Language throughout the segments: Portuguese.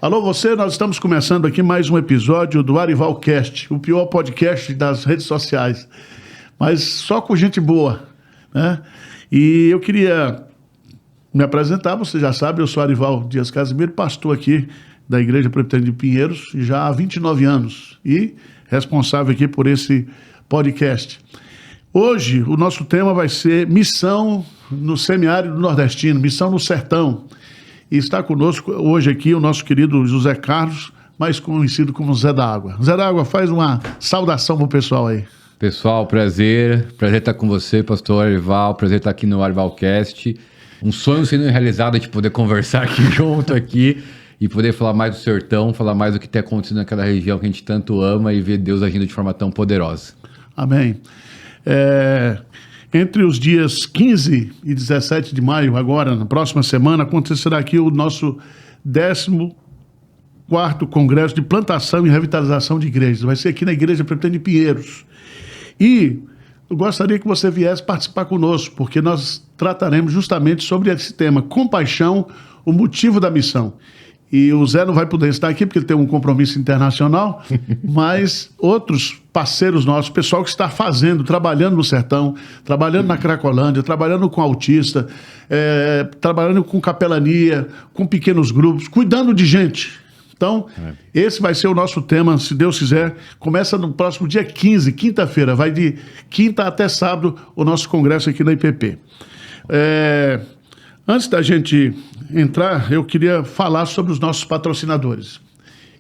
Alô, você, nós estamos começando aqui mais um episódio do Arivalcast, o pior podcast das redes sociais, mas só com gente boa, né? E eu queria me apresentar, você já sabe, eu sou Arival Dias Casimiro, pastor aqui da Igreja Presbiteriana de Pinheiros, já há 29 anos, e responsável aqui por esse podcast. Hoje, o nosso tema vai ser missão no semiárido nordestino, missão no sertão. E está conosco hoje aqui o nosso querido José Carlos, mais conhecido como Zé da Água. Zé da Água, faz uma saudação pro pessoal aí. Pessoal, prazer estar com você, pastor Arival, prazer estar aqui no Arivalcast. Um sonho sendo realizado de poder conversar aqui junto aqui e poder falar mais do sertão, falar mais do que tem acontecido naquela região que a gente tanto ama e ver Deus agindo de forma tão poderosa. Amém. Entre os dias 15 e 17 de maio, agora, na próxima semana, acontecerá aqui o nosso 14º Congresso de Plantação e Revitalização de Igrejas. Vai ser aqui na Igreja Presbiteriana de Pinheiros. E eu gostaria que você viesse participar conosco, porque nós trataremos justamente sobre esse tema, compaixão, o motivo da missão. E o Zé não vai poder estar aqui porque ele tem um compromisso internacional, mas outros parceiros nossos, pessoal que está trabalhando no sertão, trabalhando na Cracolândia, trabalhando com autista, trabalhando com capelania, com pequenos grupos, cuidando de gente. Então, esse vai ser o nosso tema, se Deus quiser. Começa no próximo dia 15, quinta-feira, vai de quinta até sábado o nosso congresso aqui na IPP. Antes da gente entrar, eu queria falar sobre os nossos patrocinadores.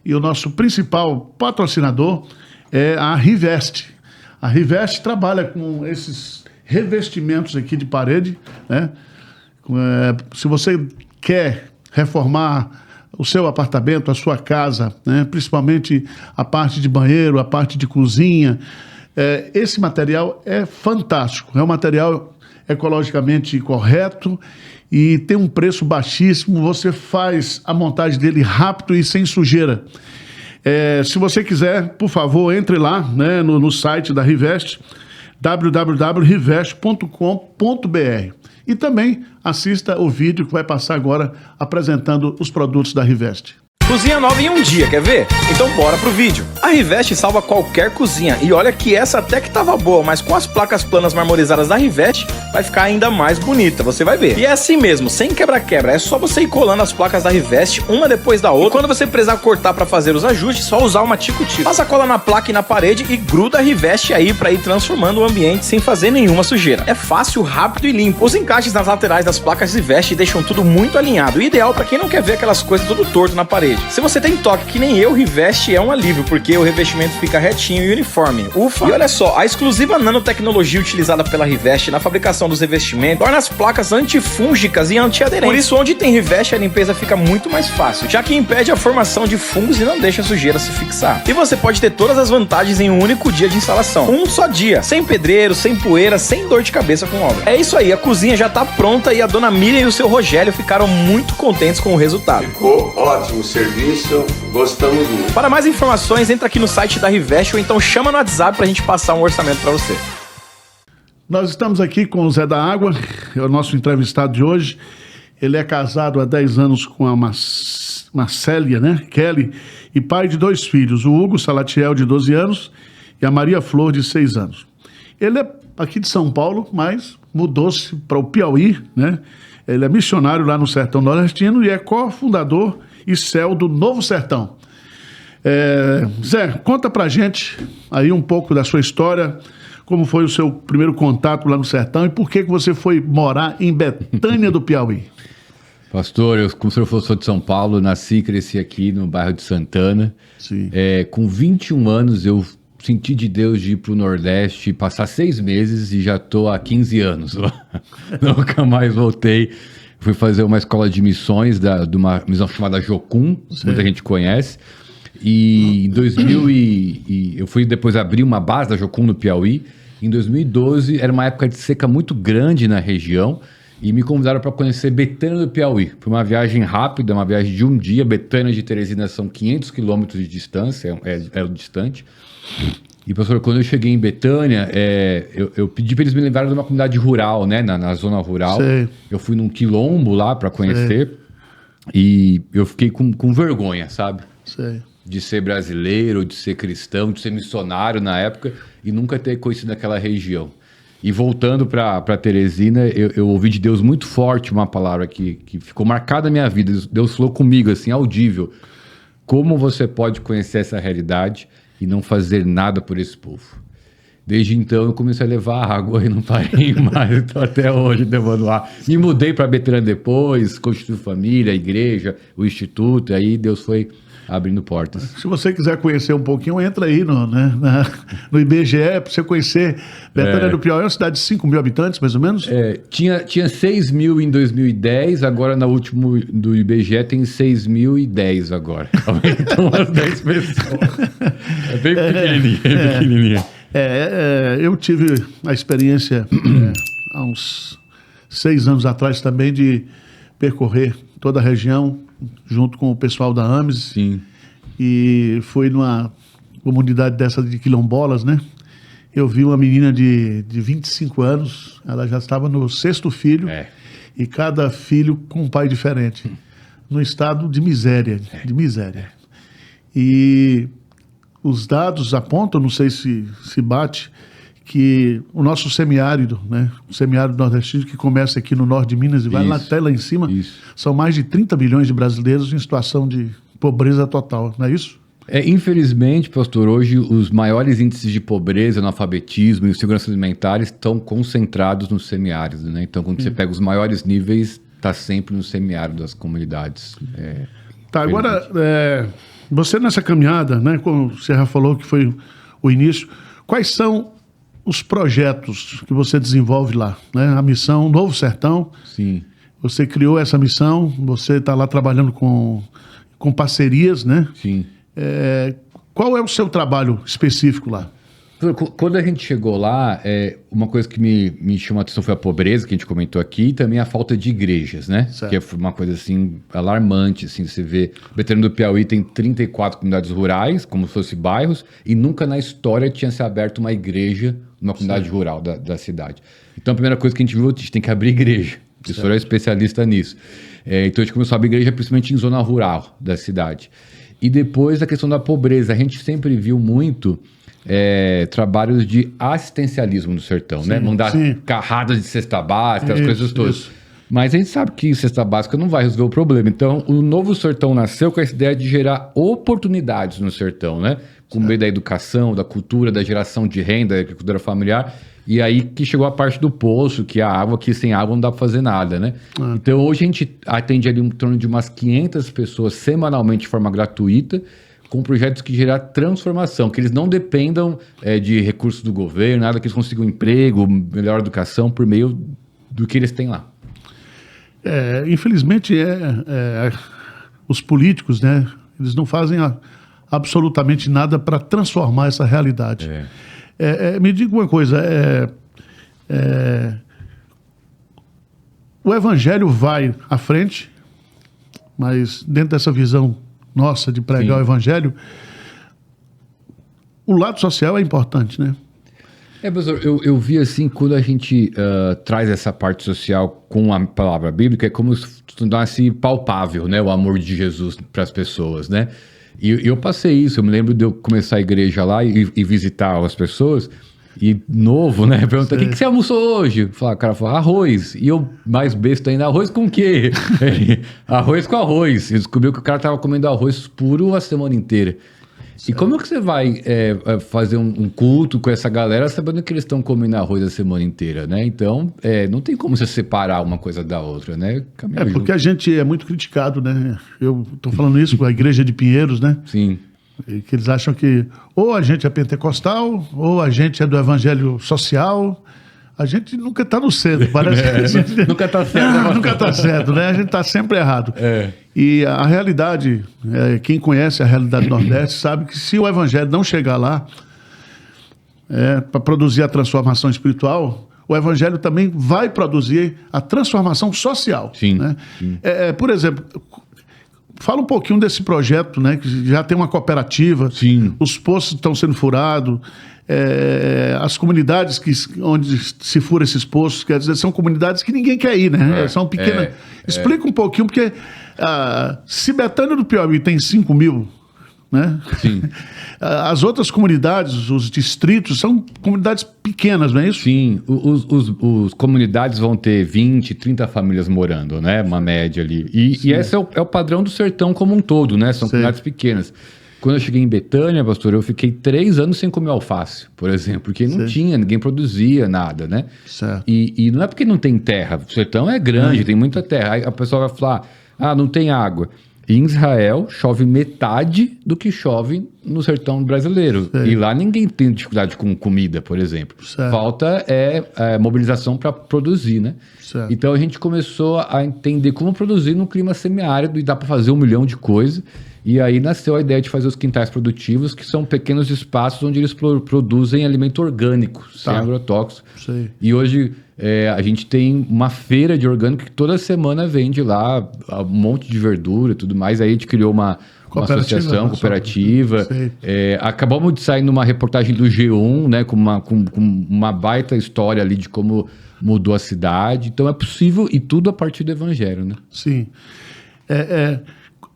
E o nosso principal patrocinador é a Rivest. A Rivest trabalha com esses revestimentos aqui de parede, né? Se você quer reformar o seu apartamento, a sua casa, né? Principalmente a parte de banheiro, a parte de cozinha, esse material é fantástico. É um material ecologicamente correto e tem um preço baixíssimo. Você faz a montagem dele rápido e sem sujeira. Se você quiser, por favor, entre lá, né, no site da Rivest, www.rivest.com.br, e também assista o vídeo que vai passar agora apresentando os produtos da Rivest. Cozinha nova em um dia, quer ver? Então bora pro vídeo. A Rivest salva qualquer cozinha. E olha que essa até que tava boa, mas com as placas planas marmorizadas da Rivest, vai ficar ainda mais bonita, você vai ver. E é assim mesmo, sem quebra-quebra. É só você ir colando as placas da Rivest, uma depois da outra. E quando você precisar cortar pra fazer os ajustes, só usar uma tico-tico. Passa a cola na placa e na parede e gruda a Rivest aí pra ir transformando o ambiente sem fazer nenhuma sujeira. É fácil, rápido e limpo. Os encaixes nas laterais das placas Rivest deixam tudo muito alinhado. Ideal pra quem não quer ver aquelas coisas tudo torto na parede. Se você tem toque que nem eu, Rivest é um alívio, porque o revestimento fica retinho e uniforme. Ufa! E olha só, a exclusiva nanotecnologia utilizada pela Rivest na fabricação dos revestimentos torna as placas antifúngicas e antiaderentes. Por isso, onde tem Rivest, a limpeza fica muito mais fácil, já que impede a formação de fungos e não deixa a sujeira se fixar. E você pode ter todas as vantagens em um único dia de instalação. Um só dia, sem pedreiro, sem poeira, sem dor de cabeça com obra. É isso aí, a cozinha já tá pronta e a dona Miriam e o seu Rogério ficaram muito contentes com o resultado. Ficou ótimo o serviço, gostamos muito. Para mais informações, entra aqui no site da Rivest ou então chama no WhatsApp pra gente passar um orçamento para você. Nós estamos aqui com o Zé da Água, é o nosso entrevistado de hoje. Ele é casado há 10 anos com a Marcélia, né? Kelly, e pai de 2 filhos, o Hugo Salatiel, de 12 anos, e a Maria Flor, de 6 anos. Ele é aqui de São Paulo, mas mudou-se para o Piauí, né? Ele é missionário lá no Sertão Nordestino e é cofundador e CEO do Novo Sertão. Zé, conta pra gente aí um pouco da sua história, como foi o seu primeiro contato lá no Sertão e por que você foi morar em Betânia do Piauí. Pastor, como o senhor falou, sou de São Paulo, nasci e cresci aqui no bairro de Santana. Sim. Com 21 anos eu senti de Deus de ir pro Nordeste, passar 6 meses e já tô há 15 anos lá. Nunca mais voltei. Fui fazer uma escola de missões, de uma missão chamada Jocum, muita gente conhece. E em 2000 eu fui depois abrir uma base da Jocum no Piauí. Em 2012 era uma época de seca muito grande na região e me convidaram para conhecer Betânia do Piauí. Foi uma viagem rápida, uma viagem de um dia. Betânia de Teresina são 500 quilômetros de distância, é distante. E, professor, quando eu cheguei em Betânia, eu pedi para eles me levarem de uma comunidade rural, né, na zona rural. Sei. Eu fui num quilombo lá para conhecer. E eu fiquei com vergonha, sabe? Sei. De ser brasileiro, de ser cristão, de ser missionário na época e nunca ter conhecido aquela região. E voltando para Teresina, eu ouvi de Deus muito forte uma palavra que ficou marcada na minha vida. Deus falou comigo, assim, audível. Como você pode conhecer essa realidade e não fazer nada por esse povo? Desde então eu comecei a levar água e não parei mais. Estou até hoje levando água. Me mudei para Betânia depois, constituí família, a igreja, o instituto. Aí Deus foi abrindo portas. Se você quiser conhecer um pouquinho, entra aí no IBGE para você conhecer. Betânia do Piauí é uma cidade de 5 mil habitantes, mais ou menos? Tinha 6 mil em 2010, agora na última do IBGE tem 6.010 agora. Aumentou umas 10 pessoas. É bem pequenininha. Eu tive a experiência há uns 6 anos atrás também de percorrer toda a região junto com o pessoal da AMES. Sim. E foi numa comunidade dessa de quilombolas, né? Eu vi uma menina de 25 anos, ela já estava no 6º filho, e cada filho com um pai diferente, no estado de miséria, E os dados apontam, não sei se bate, que o nosso semiárido, né, o semiárido nordestino, que começa aqui no norte de Minas e vai até lá em cima, são mais de 30 milhões de brasileiros em situação de pobreza total, não é isso? Infelizmente, pastor, hoje os maiores índices de pobreza, analfabetismo e insegurança alimentar estão concentrados no semiárido, né? Então, quando você pega os maiores níveis, está sempre no semiárido das comunidades. Agora, você nessa caminhada, né, como você já falou que foi o início, quais são os projetos que você desenvolve lá, né? A missão Novo Sertão. Sim. Você criou essa missão, você está lá trabalhando com parcerias, né? Sim. Qual é o seu trabalho específico lá? Quando a gente chegou lá, uma coisa que me chamou a atenção foi a pobreza, que a gente comentou aqui, e também a falta de igrejas, né? Certo. Que é uma coisa, assim, alarmante, assim, você vê. Betânia do Piauí tem 34 comunidades rurais, como se fossem bairros, e nunca na história tinha se aberto uma igreja numa comunidade rural da cidade. Então, a primeira coisa que a gente viu, a gente tem que abrir igreja. O senhor é especialista nisso. Então, a gente começou a abrir igreja, principalmente em zona rural da cidade. E depois, a questão da pobreza. A gente sempre viu muito trabalhos de assistencialismo no sertão, né? Mandar carradas de cesta básica, as coisas todas. Isso. Mas a gente sabe que cesta básica não vai resolver o problema. Então, o Novo Sertão nasceu com essa ideia de gerar oportunidades no sertão, né? Com meio da educação, da cultura, da geração de renda, da agricultura familiar. E aí que chegou a parte do poço, que a água, que sem água não dá para fazer nada, né? Então, hoje a gente atende ali em torno de umas 500 pessoas semanalmente de forma gratuita, com projetos que geram transformação, que eles não dependam de recursos do governo, nada, que eles consigam emprego, melhor educação por meio do que eles têm lá. Infelizmente, os políticos, né, eles não fazem absolutamente nada para transformar essa realidade. Me diga uma coisa, o evangelho vai à frente, mas dentro dessa visão nossa de pregar o evangelho, o lado social é importante, né? Pastor, eu vi assim, quando a gente traz essa parte social com a palavra bíblica, é como se tornasse palpável, né? O amor de Jesus para as pessoas, né? E eu passei isso, eu me lembro de eu começar a igreja lá e visitar as pessoas, e novo, né? Pergunta, o que você almoçou hoje? O cara falou, arroz. E eu, mais besta ainda, arroz com o quê? Arroz com arroz. E descobriu que o cara estava comendo arroz puro a semana inteira. E como é que você vai fazer um culto com essa galera sabendo que eles estão comendo arroz a semana inteira, né? Então, não tem como você separar uma coisa da outra, né? Porque a gente é muito criticado, né? Eu estou falando isso com a igreja de Pinheiros, né? Sim. E que eles acham que ou a gente é pentecostal, ou a gente é do evangelho social. A gente nunca está no centro, parece que a gente... Nunca está certo. Nunca está certo, né? A gente está sempre errado. E a realidade, quem conhece a realidade do Nordeste sabe que se o evangelho não chegar lá para produzir a transformação espiritual, o evangelho também vai produzir a transformação social. Sim. Né? Sim. Por exemplo, fala um pouquinho desse projeto, né? Que já tem uma cooperativa, Sim. Os poços estão sendo furados, as comunidades onde se fura esses poços, quer dizer, são comunidades que ninguém quer ir, né? São pequenas. Explica um pouquinho, porque Se Betânia do Piauí tem 5 mil, né? Sim. As outras comunidades, os distritos, são comunidades pequenas, não é isso? Sim, os comunidades vão ter 20, 30 famílias morando, né? Uma média ali. E esse é o padrão do sertão como um todo, né? São comunidades pequenas. Quando eu cheguei em Betânia, pastor, eu fiquei 3 anos sem comer alface, por exemplo, porque não tinha, ninguém produzia nada, né? Certo. E não é porque não tem terra, o sertão é grande, tem muita terra. Aí a pessoa vai falar, não tem água. Em Israel, chove metade do que chove no sertão brasileiro. E lá ninguém tem dificuldade com comida, por exemplo. Falta mobilização para produzir, né? Certo. Então a gente começou a entender como produzir num clima semiárido e dá para fazer 1 milhão de coisas. E aí nasceu a ideia de fazer os quintais produtivos, que são pequenos espaços onde eles produzem alimento orgânico, sem agrotóxico. E hoje a gente tem uma feira de orgânico que toda semana vende lá um monte de verdura e tudo mais. Aí a gente criou uma associação cooperativa. Acabamos de sair numa reportagem do G1, né, com uma baita história ali de como mudou a cidade. Então é possível, e tudo a partir do evangelho, né? Sim.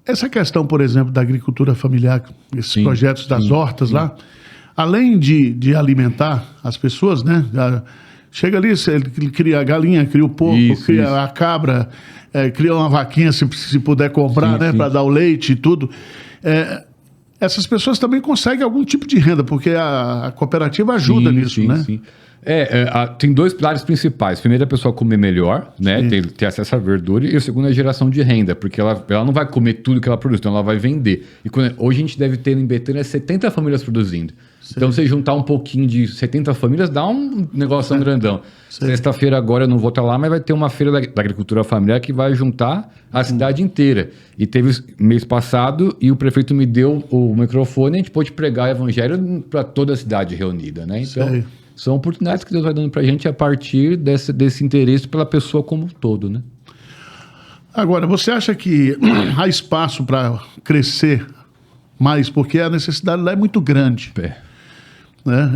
Essa questão, por exemplo, da agricultura familiar, esses projetos das hortas lá, além de alimentar as pessoas, né? Chega ali, ele cria a galinha, cria o porco, cria a cabra, cria uma vaquinha, se puder comprar, né? Para dar o leite e tudo. Essas pessoas também conseguem algum tipo de renda, porque a cooperativa ajuda nisso, né? Sim. Tem 2 pilares principais. Primeiro, a pessoa comer melhor, né? Ter acesso à verdura. E o segundo é a geração de renda, porque ela não vai comer tudo que ela produz, então ela vai vender. E hoje a gente deve ter em Betânia 70 famílias produzindo. Então, se juntar um pouquinho de 70 famílias, dá um negócio grandão. Sexta-feira agora eu não vou estar lá, mas vai ter uma feira da agricultura familiar que vai juntar a cidade inteira. E teve mês passado, e o prefeito me deu o microfone, e a gente pôde pregar o evangelho para toda a cidade reunida, né? Então... São oportunidades que Deus vai dando para a gente a partir desse interesse pela pessoa como um todo, né? Agora, você acha que há espaço para crescer mais? Porque a necessidade lá é muito grande. Né?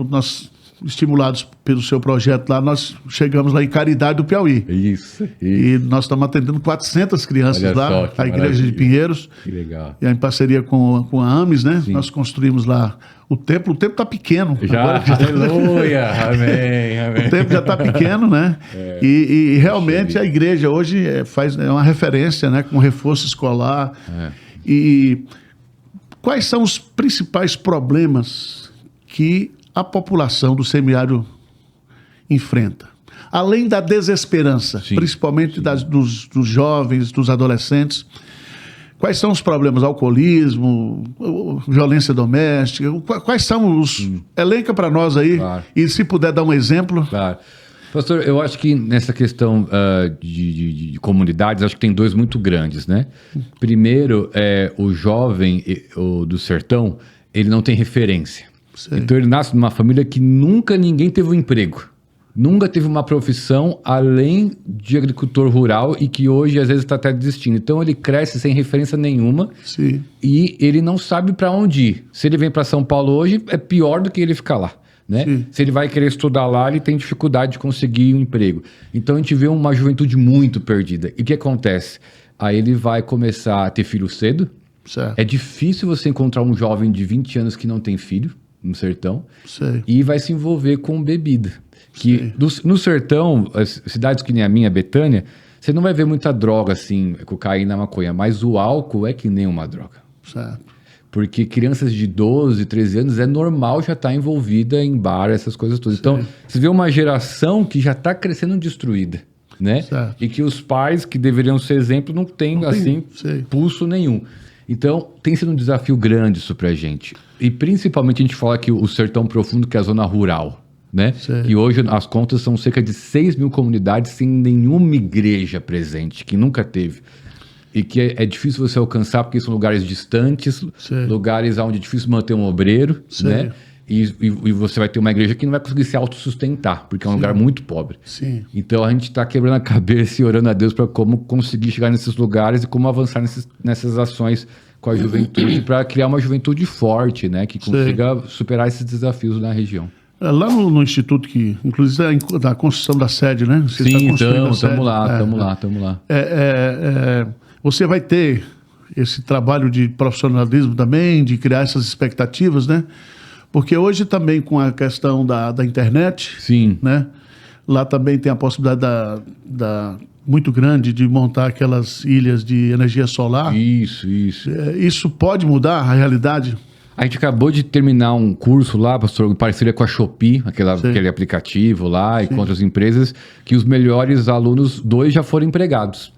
Nós, estimulados pelo seu projeto lá, nós chegamos lá em Caridade do Piauí. Isso. E nós estamos atendendo 400 crianças lá, a Igreja de Pinheiros. Que legal. E em parceria com a AMES, né? Sim. Nós construímos lá o templo. O templo está pequeno. Aleluia, amém. O templo já está pequeno, né? E realmente a igreja hoje é uma referência, né? Com reforço escolar. E quais são os principais problemas que a população do semiárido enfrenta? Além da desesperança, principalmente dos jovens, dos adolescentes, quais são os problemas? Alcoolismo, violência doméstica, quais são os... Elenca para nós aí, e se puder dar um exemplo. Claro. Pastor, eu acho que nessa questão de comunidades, acho que tem 2 muito grandes, né? Primeiro, o jovem do sertão, ele não tem referência. Então ele nasce numa família que nunca ninguém teve um emprego. Nunca teve uma profissão além de agricultor rural e que hoje às vezes está até desistindo. Então ele cresce sem referência nenhuma e ele não sabe para onde ir. Se ele vem para São Paulo hoje, é pior do que ele ficar lá. Né? Se ele vai querer estudar lá, ele tem dificuldade de conseguir um emprego. Então a gente vê uma juventude muito perdida. E o que acontece? Aí ele vai começar a ter filho cedo. É difícil você encontrar um jovem de 20 anos que não tem filho no sertão. E vai se envolver com bebida. Que no sertão, as cidades que nem a minha, Betânia, você não vai ver muita droga assim, cocaína, maconha, mas o álcool é que nem uma droga. Porque crianças de 12, 13 anos é normal já estar envolvida em bar, essas coisas todas. Então, você vê uma geração que já está crescendo destruída, né? E que os pais, que deveriam ser exemplo, não tem pulso nenhum. Então, tem sido um desafio grande isso pra gente. E principalmente a gente fala que o sertão profundo, que é a zona rural, né? Que hoje as contas são cerca de 6 mil comunidades sem nenhuma igreja presente, que nunca teve. E que é difícil você alcançar, porque são lugares distantes, lugares onde é difícil manter um obreiro, né? E você vai ter uma igreja que não vai conseguir se autossustentar, porque é um lugar muito pobre. Então a gente está quebrando a cabeça e orando a Deus para como conseguir chegar nesses lugares e como avançar nessas ações com a juventude, para criar uma juventude forte, né? Que consiga superar esses desafios na região. Lá no Instituto, que inclusive é da construção da sede, né? Você está Sim, construindo a estamos sede. lá. Você vai ter esse trabalho de profissionalismo também, de criar essas expectativas, né? Porque hoje também com a questão da internet, Sim. né? Lá também tem a possibilidade muito grande de montar aquelas ilhas de energia solar. Isso. Isso pode mudar a realidade? A gente acabou de terminar um curso lá, pastor, em parceria com a Shopee, aquele aplicativo lá, e com outras empresas, que os melhores alunos, 2 já foram empregados.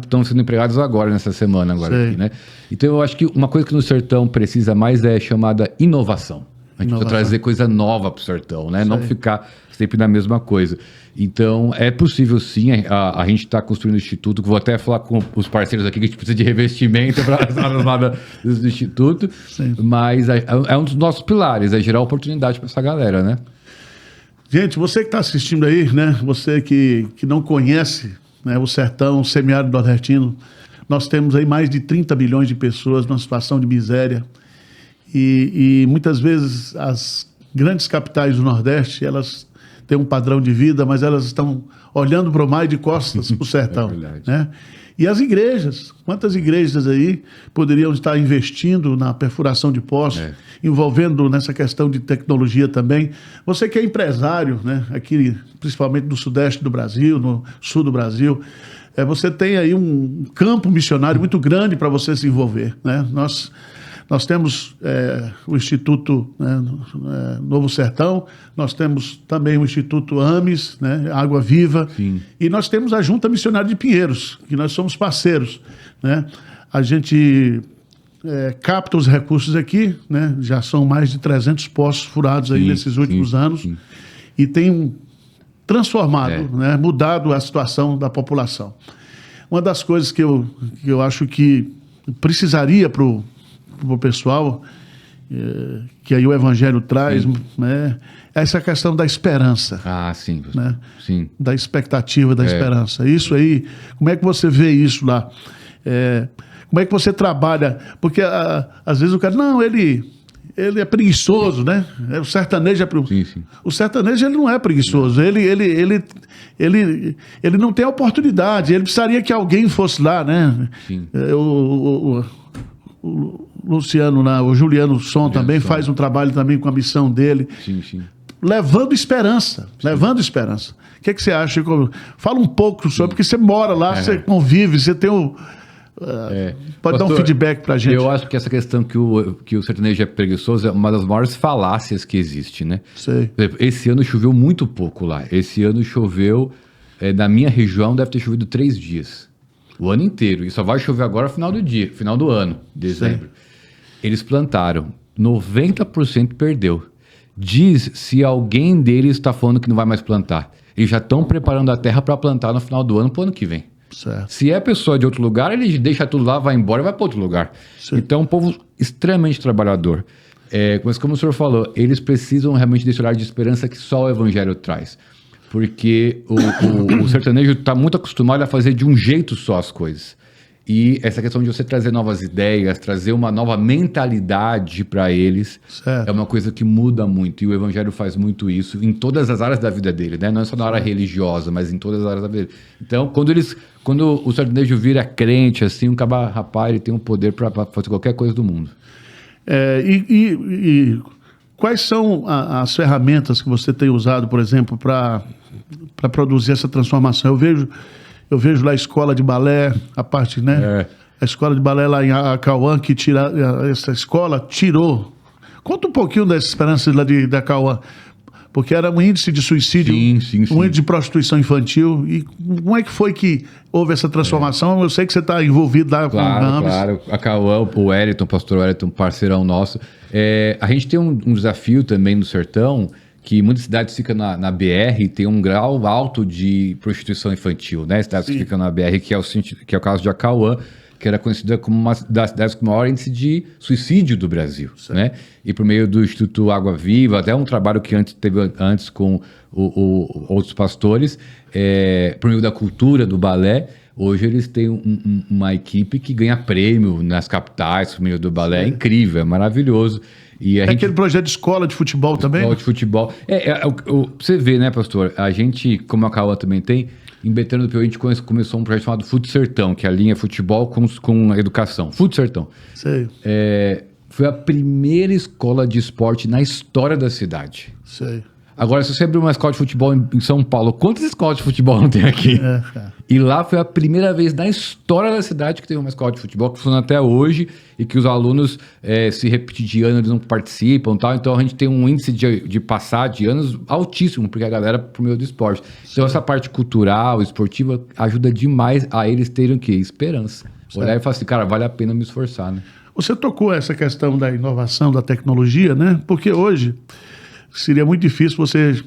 Estão sendo empregados agora, nessa semana aqui, né? Então eu acho que uma coisa que no sertão precisa mais é chamada inovação. A gente precisa trazer coisa nova para o sertão, né? Não ficar sempre na mesma coisa. Então, é possível sim, a gente está construindo o Instituto, vou até falar com os parceiros aqui que a gente precisa de revestimento para as áreas lá do Instituto, mas é um dos nossos pilares, é gerar oportunidade para essa galera, né? Gente, você que está assistindo aí, né? Você que não conhece, né, o sertão, o semiárido nordestino, nós temos aí mais de 30 milhões de pessoas numa situação de miséria e muitas vezes as grandes capitais do Nordeste, elas têm um padrão de vida, mas elas estão olhando para o mar e de costas para o sertão. Né? E as igrejas, quantas igrejas aí poderiam estar investindo na perfuração de poços, envolvendo nessa questão de tecnologia também. Você que é empresário, né? Aqui, principalmente no sudeste do Brasil, no sul do Brasil, você tem aí um campo missionário muito grande para você se envolver. Né? Nós temos o Instituto, né, Novo Sertão, nós temos também o Instituto AMES, né, Água Viva, e nós temos a Junta Missionária de Pinheiros, que nós somos parceiros. Né? A gente capta os recursos aqui, né? Já são mais de 300 poços furados aí nesses últimos anos, e tem transformado, né, mudado a situação da população. Uma das coisas que eu acho que precisaria para o pessoal, que aí o Evangelho traz, né, essa questão da esperança. Sim. Né? Sim. Da expectativa, da esperança. Isso aí, como é que você vê isso lá? Como é que você trabalha? Porque às vezes o cara, não, ele é preguiçoso, né? O sertanejo é preguiçoso. Sim. O sertanejo ele não é preguiçoso, ele não tem oportunidade, ele precisaria que alguém fosse lá, né? Sim. O Luciano, o Juliano Som também faz um trabalho também com a missão dele. Sim. Levando esperança. O que você acha? Fala um pouco sobre, porque você mora lá, você convive, você tem o... Pode dar um feedback pra gente. Eu acho que essa questão que o sertanejo é preguiçoso é uma das maiores falácias que existe, né? Sei. Por exemplo, esse ano choveu muito pouco lá. Esse ano choveu, na minha região, deve ter chovido 3 dias. O ano inteiro. E só vai chover agora no final do ano, dezembro. Sim. Eles plantaram. 90% perdeu. Diz se alguém deles está falando que não vai mais plantar. Eles já estão preparando a terra para plantar no final do ano para o ano que vem. Certo. Se é pessoa de outro lugar, ele deixa tudo lá, vai embora e vai para outro lugar. Sim. Então é um povo extremamente trabalhador. Mas como o senhor falou, eles precisam realmente desse olhar de esperança que só o Evangelho traz. Porque o sertanejo está muito acostumado a fazer de um jeito só as coisas. E essa questão de você trazer novas ideias, trazer uma nova mentalidade para eles, é uma coisa que muda muito. E o Evangelho faz muito isso em todas as áreas da vida dele, né? Não é só na área religiosa, mas em todas as áreas da vida dele. Então, quando o sertanejo vira crente, assim, um rapaz, ele tem um poder para fazer qualquer coisa do mundo. Quais são as ferramentas que você tem usado, por exemplo, para produzir essa transformação? Eu vejo lá a escola de balé, a parte, né? A escola de balé lá em Acauã, que essa escola tirou. Conta um pouquinho dessa experiência lá de Acauã, porque era um índice de suicídio, um índice de prostituição infantil. E como é que foi que houve essa transformação? Eu sei que você está envolvido lá com o Rames. Claro, Acauã, o Wellington, o pastor Wellington, parceirão nosso. A gente tem um desafio também no sertão, que muitas cidades ficam na BR e tem um grau alto de prostituição infantil, né? Cidades que ficam na BR, que é o caso de Acauã, que era conhecida como uma das cidades com maior índice de suicídio do Brasil, né? E por meio do Instituto Água Viva, até um trabalho que teve antes com outros pastores, por meio da cultura, do balé, hoje eles têm uma equipe que ganha prêmio nas capitais por meio do balé, é incrível, é maravilhoso. E a gente... aquele projeto de escola de futebol também? Escola de futebol. Você vê, né, pastor? A gente, como a Cauã também tem, em Betânia do Piauí, a gente começou um projeto chamado Fute Sertão, que é a linha futebol com educação. Fute Sertão. Sei. Foi a primeira escola de esporte na história da cidade. Sei. Agora, se você abrir uma escola de futebol em São Paulo, quantas escolas de futebol não tem aqui? E lá foi a primeira vez na história da cidade que teve uma escola de futebol que funciona até hoje e que os alunos, se repetir de ano, eles não participam e tal. Então, a gente tem um índice de passar de anos altíssimo, porque a galera por meio do esporte. Então, essa parte cultural, esportiva, ajuda demais a eles terem o quê? Esperança. Olhar e falar assim, cara, vale a pena me esforçar, né? Você tocou essa questão da inovação, da tecnologia, né? Porque hoje seria muito difícil você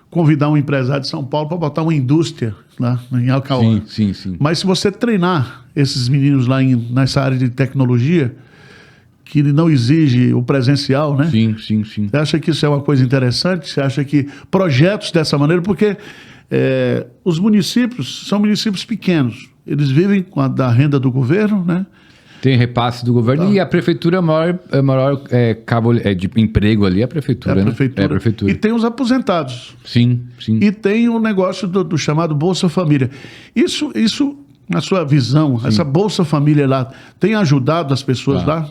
convidar um empresário de São Paulo para botar uma indústria lá em Alcauã. Sim. Mas se você treinar esses meninos lá nessa área de tecnologia, que não exige o presencial, né? Sim. Você acha que isso é uma coisa interessante? Você acha que projetos dessa maneira, porque os municípios são municípios pequenos, eles vivem da renda do governo, né? Tem repasse do governo e a prefeitura é o maior cabo de emprego ali, a prefeitura, né? É a prefeitura. E tem os aposentados. Sim. E tem o negócio do chamado Bolsa Família. Isso, na sua visão, essa Bolsa Família lá, tem ajudado as pessoas lá?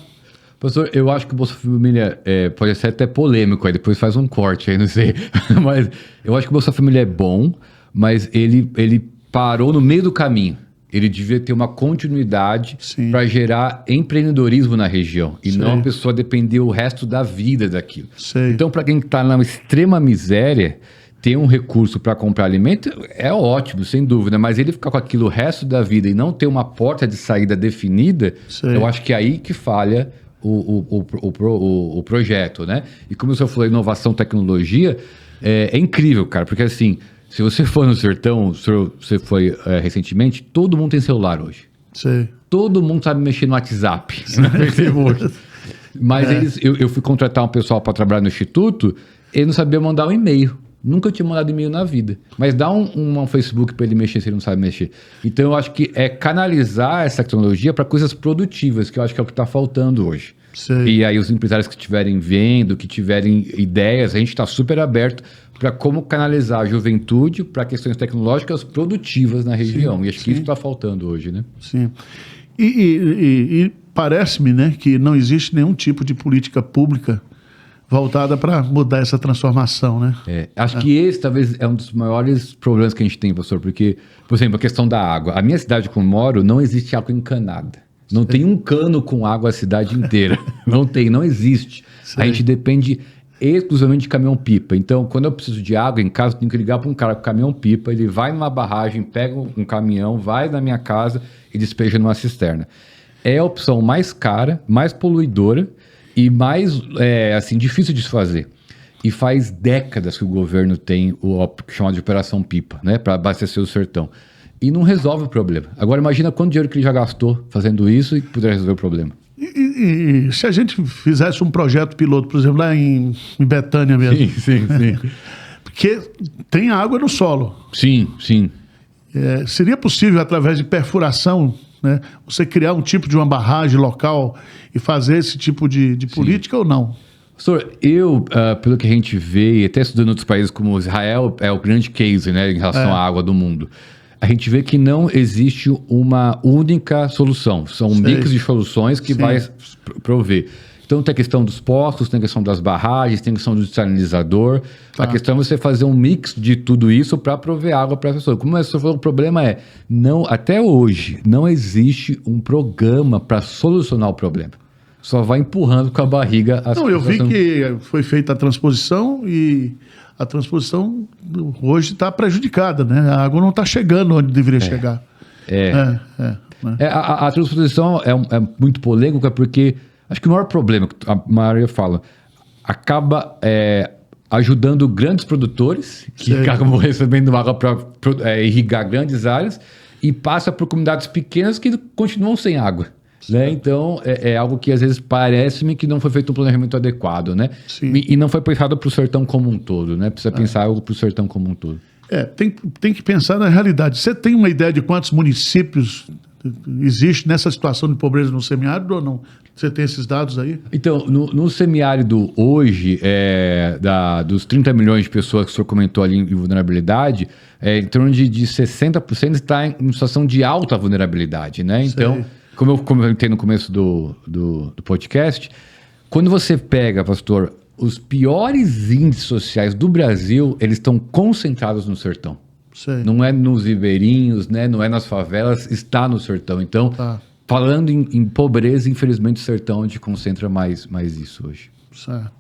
Pastor, eu acho que o Bolsa Família pode ser até polêmico, aí depois faz um corte, aí não sei. Mas eu acho que o Bolsa Família é bom, mas ele parou no meio do caminho. Ele devia ter uma continuidade para gerar empreendedorismo na região e não a pessoa depender o resto da vida daquilo. Então, para quem está na extrema miséria, ter um recurso para comprar alimento é ótimo, sem dúvida, mas ele ficar com aquilo o resto da vida e não ter uma porta de saída definida, eu acho que é aí que falha o projeto, né? E como o senhor falou, inovação, tecnologia, é incrível, cara, porque assim... Se você for no sertão, você foi recentemente, todo mundo tem celular hoje. Todo mundo sabe mexer no WhatsApp, no Facebook. Mas eu fui contratar um pessoal para trabalhar no instituto, ele não sabia mandar um e-mail. Nunca tinha mandado e-mail na vida. Mas dá um Facebook para ele mexer se ele não sabe mexer. Então eu acho que é canalizar essa tecnologia para coisas produtivas, que eu acho que é o que está faltando hoje. E aí os empresários que estiverem vendo, que tiverem ideias, a gente está super aberto para como canalizar a juventude para questões tecnológicas produtivas na região. E acho que isso está faltando hoje, né? Sim. E parece-me, né, que não existe nenhum tipo de política pública voltada para mudar essa transformação, né? Acho que esse talvez é um dos maiores problemas que a gente tem, professor, porque, por exemplo, a questão da água. A minha cidade que eu moro, não existe água encanada. Não tem um cano com água a cidade inteira. Não existe. A gente depende exclusivamente de caminhão-pipa. Então, quando eu preciso de água em casa, eu tenho que ligar para um cara com caminhão-pipa, ele vai numa barragem, pega um caminhão, vai na minha casa e despeja numa cisterna. É a opção mais cara, mais poluidora e mais, assim, difícil de se fazer. E faz décadas que o governo tem o chamado de Operação Pipa, né, para abastecer o sertão. E não resolve o problema. Agora, imagina quanto dinheiro que ele já gastou fazendo isso e puder resolver o problema. E se a gente fizesse um projeto piloto, por exemplo, lá em Betânia mesmo? Sim. Porque tem água no solo. Sim. Seria possível, através de perfuração, né, você criar um tipo de uma barragem local e fazer esse tipo de política ou não? Professor, pelo que a gente vê, e até estudando outros países como Israel, é o grande case, né, em relação à água do mundo. A gente vê que não existe uma única solução. São um mix de soluções que vai prover. Então tem a questão dos postos, tem a questão das barragens, tem a questão do desalinizador. A questão é você fazer um mix de tudo isso para prover água para a pessoa. Como você falou, o problema até hoje, não existe um programa para solucionar o problema. Só vai empurrando com a barriga as coisas. Eu vi que foi feita a transposição e a transposição hoje está prejudicada, né? A água não está chegando onde deveria chegar. A transposição é muito polêmica porque acho que o maior problema, que a maioria fala, acaba ajudando grandes produtores que acabam recebendo água para irrigar grandes áreas e passa por comunidades pequenas que continuam sem água. Né? Então, é algo que às vezes parece-me que não foi feito um planejamento adequado, né? E não foi pensado para o sertão como um todo, né? Precisa pensar algo para o sertão como um todo. Tem que pensar na realidade. Você tem uma ideia de quantos municípios existe nessa situação de pobreza no semiárido ou não? Você tem esses dados aí? Então, no semiárido hoje, dos 30 milhões de pessoas que o senhor comentou ali em vulnerabilidade, em torno de 60% está em situação de alta vulnerabilidade, né? Então, como eu comentei no começo do podcast, quando você pega, pastor, os piores índices sociais do Brasil, eles estão concentrados no sertão. Sei. Não é nos ribeirinhos, né? Não é nas favelas, está no sertão. Então, falando em pobreza, infelizmente o sertão onde concentra mais isso hoje. Certo.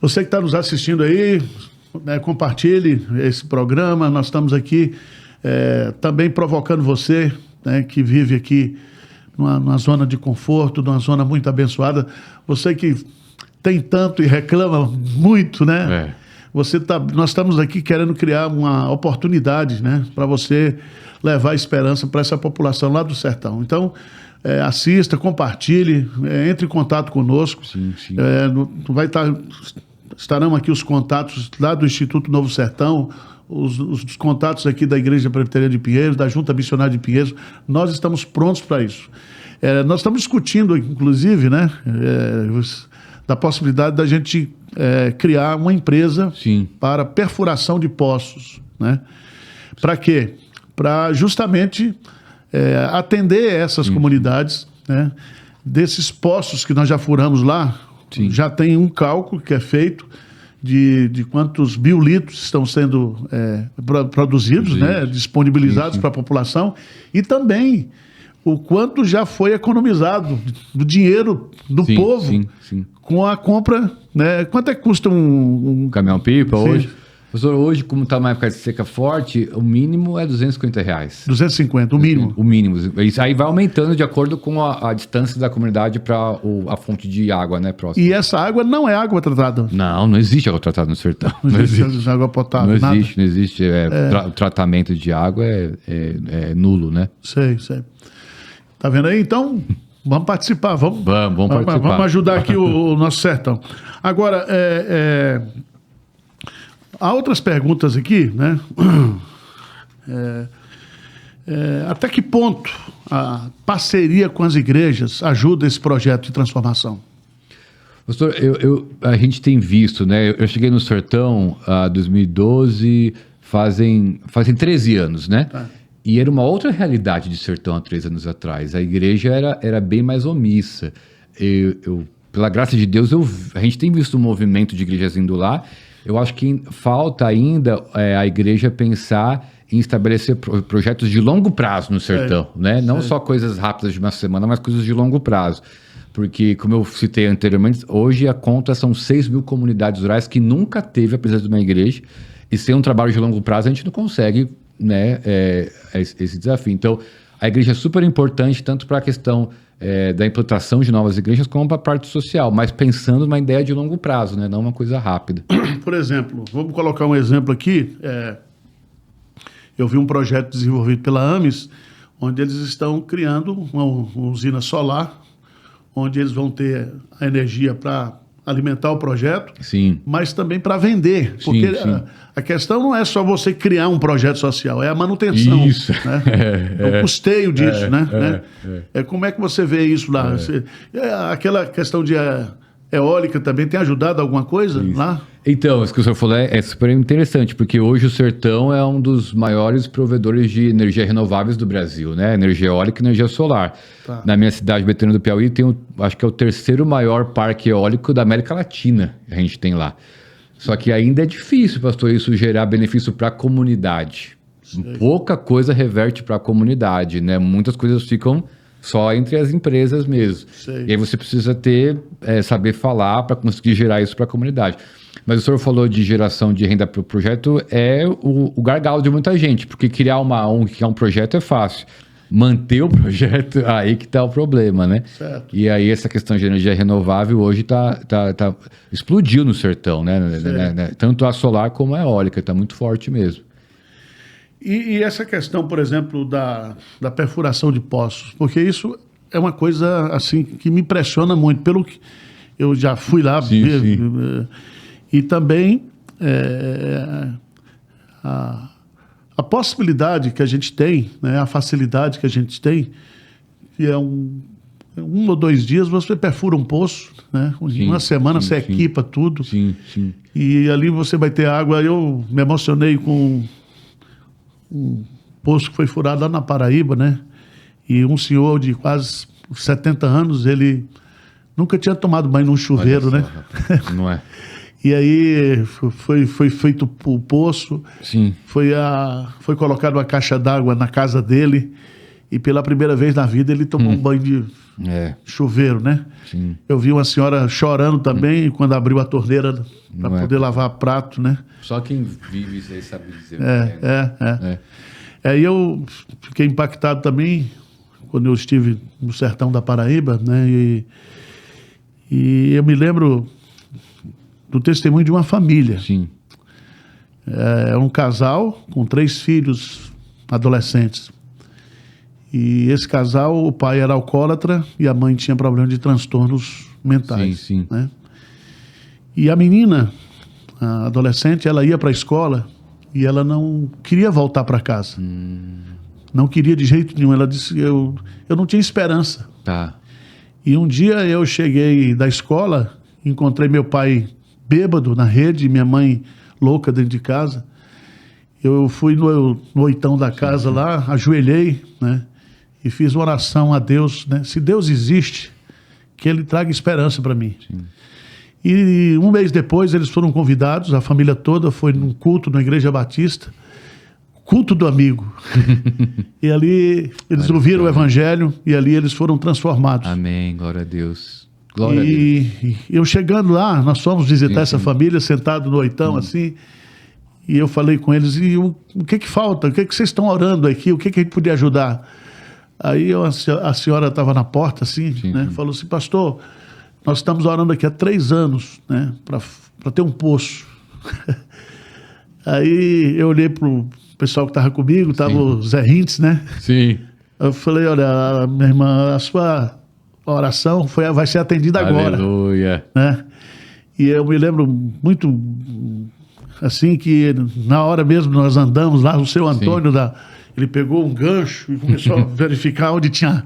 Você que está nos assistindo aí, né, compartilhe esse programa. Nós estamos aqui também provocando você, né, que vive aqui numa zona de conforto, numa zona muito abençoada. Você que tem tanto e reclama muito, né? Nós estamos aqui querendo criar uma oportunidade, né, para você levar esperança para essa população lá do sertão. Então, assista, compartilhe, entre em contato conosco. Sim. Estarão aqui os contatos lá do Instituto Novo Sertão, os contatos aqui da Igreja Presbiteriana de Pinheiros, da Junta Missionária de Pinheiros. Nós estamos prontos para isso. Nós estamos discutindo, inclusive, né, da possibilidade da gente criar uma empresa para perfuração de poços, né? Para quê? Para justamente atender essas comunidades, né? Desses poços que nós já furamos lá, já tem um cálculo que é feito de quantos biolitros estão sendo produzidos, né? Disponibilizados para a população, e também o quanto já foi economizado do dinheiro do povo com a compra, né? Quanto é que custa um caminhão-pipa hoje? Professor, hoje, como está uma época de seca forte, o mínimo é R$250. 250, o mínimo. O mínimo. Isso aí vai aumentando de acordo com a distância da comunidade para a fonte de água, né, próxima. E essa água não é água tratada? Não existe água tratada no sertão. Não existe água potável, não existe. O tratamento de água é nulo, né? Sei. Tá vendo aí? Então, vamos participar. Vamos participar. Vamos ajudar aqui o nosso sertão. Agora, há outras perguntas aqui, né? Até que ponto a parceria com as igrejas ajuda esse projeto de transformação? Pastor, a gente tem visto, né? Eu cheguei no sertão em 2012, fazem 13 anos, né? E era uma outra realidade de sertão há 3 anos atrás. A igreja era bem mais omissa. Pela graça de Deus, a gente tem visto um movimento de igrejas indo lá. Eu acho que falta ainda a igreja pensar em estabelecer projetos de longo prazo no sertão, né? Não só coisas rápidas de uma semana, mas coisas de longo prazo. Porque, como eu citei anteriormente, hoje a conta são 6 mil comunidades rurais que nunca teve a presença de uma igreja. E sem um trabalho de longo prazo, a gente não consegue, né, esse desafio. Então, a igreja é super importante, tanto para a questão da implantação de novas igrejas, como para a parte social, mas pensando numa ideia de longo prazo, né, não uma coisa rápida. Por exemplo, vamos colocar um exemplo aqui. Eu vi um projeto desenvolvido pela AMES, onde eles estão criando uma usina solar, onde eles vão ter a energia para alimentar o projeto, mas também para vender. Porque a questão não é só você criar um projeto social, é a manutenção. Isso. Né? É o custeio disso, né? Como é que você vê isso lá? Aquela questão de eólica também tem ajudado alguma coisa lá? Então, isso que o senhor falou é super interessante, porque hoje o sertão é um dos maiores provedores de energia renováveis do Brasil, né? Energia eólica e energia solar. Na minha cidade, Betânia do Piauí, acho que é o 3º maior parque eólico da América Latina que a gente tem lá. Só que ainda é difícil, pastor, isso gerar benefício para a comunidade. Pouca coisa reverte para a comunidade, né? Muitas coisas ficam só entre as empresas mesmo. E aí você precisa saber falar para conseguir gerar isso para a comunidade. Mas o senhor falou de geração de renda para o projeto, o gargalo de muita gente, porque criar um projeto é fácil. Manter o projeto, aí que está o problema, né? Certo. E aí essa questão de energia renovável hoje explodiu no sertão, né? Tanto a solar como a eólica, está muito forte mesmo. E essa questão, por exemplo, da perfuração de poços, porque isso é uma coisa assim que me impressiona muito, pelo que eu já fui lá ver, e também a possibilidade que a gente tem, né, a facilidade que a gente tem, que é um ou 2 dias você perfura um poço, né? Em uma semana você equipa tudo. Sim. E ali você vai ter água. Eu me emocionei com um poço que foi furado lá na Paraíba, né? E um senhor de quase 70 anos, ele nunca tinha tomado banho num chuveiro, Olha né? só, não é? E aí foi feito o poço, Sim. foi colocada uma caixa d'água na casa dele, e pela primeira vez na vida ele tomou um banho de chuveiro, né? Sim. Eu vi uma senhora chorando também quando abriu a torneira para Não é? poder lavar prato, né? Só quem vive isso aí sabe dizer. Aí eu fiquei impactado também quando eu estive no sertão da Paraíba, né? E eu me lembro do testemunho de uma família. Sim. É um casal com 3 filhos adolescentes. E esse casal, o pai era alcoólatra e a mãe tinha problema de transtornos mentais. Sim. Né? E a menina, a adolescente, ela ia para a escola e ela não queria voltar para casa. Não queria de jeito nenhum. Ela disse, eu não tinha esperança. Tá. E um dia eu cheguei da escola, encontrei meu pai bêbado na rede, minha mãe louca dentro de casa. Eu fui no oitão da casa lá, ajoelhei, né? E fiz uma oração a Deus, né? Se Deus existe, que Ele traga esperança para mim. Sim. E um mês depois eles foram convidados, a família toda foi num culto na Igreja Batista, culto do amigo. E ali eles ouviram o Evangelho e ali eles foram transformados. Amém, glória a Deus. Glória a Deus. E eu chegando lá, nós fomos visitar essa família, sentado no oitão, assim, e eu falei com eles, e o que falta? O que vocês estão orando aqui? O que a gente podia ajudar? Aí a senhora estava na porta, assim, né? Falou assim, pastor, nós estamos orando aqui há 3 anos, né? Para ter um poço. Aí eu olhei para o pessoal que estava comigo, estava o Zé Rintz, né? Sim. Eu falei, olha, minha irmã, a sua oração vai ser atendida agora. Aleluia. Né? E eu me lembro muito, assim, que na hora mesmo nós andamos lá, o seu Antônio, ele pegou um gancho e começou a verificar onde tinha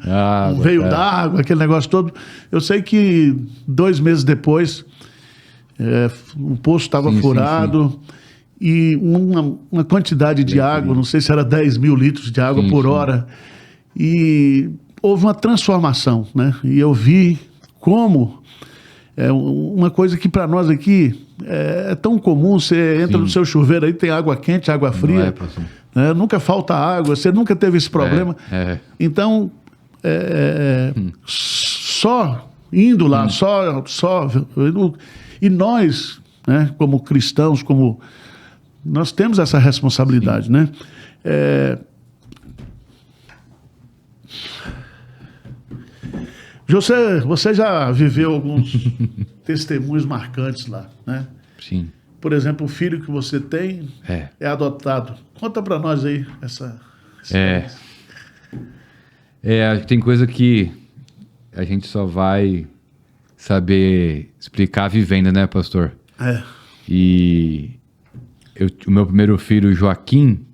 um veio d'água, aquele negócio todo. Eu sei que 2 meses depois, o poço estava furado e uma quantidade de água, não sei se era 10 mil litros de água por hora. E houve uma transformação, né? E eu vi como uma coisa que para nós aqui é tão comum. Você entra no seu chuveiro aí, tem água quente, água fria. Né? Nunca falta água, você nunca teve esse problema. Então, só indo lá, e nós, né, como cristãos, nós temos essa responsabilidade, né? Você já viveu alguns testemunhos marcantes lá, né? Sim. Por exemplo, o filho que você tem é adotado. Conta para nós aí essa experiência. Tem coisa que a gente só vai saber explicar vivendo, né, pastor? E o meu primeiro filho, Joaquim,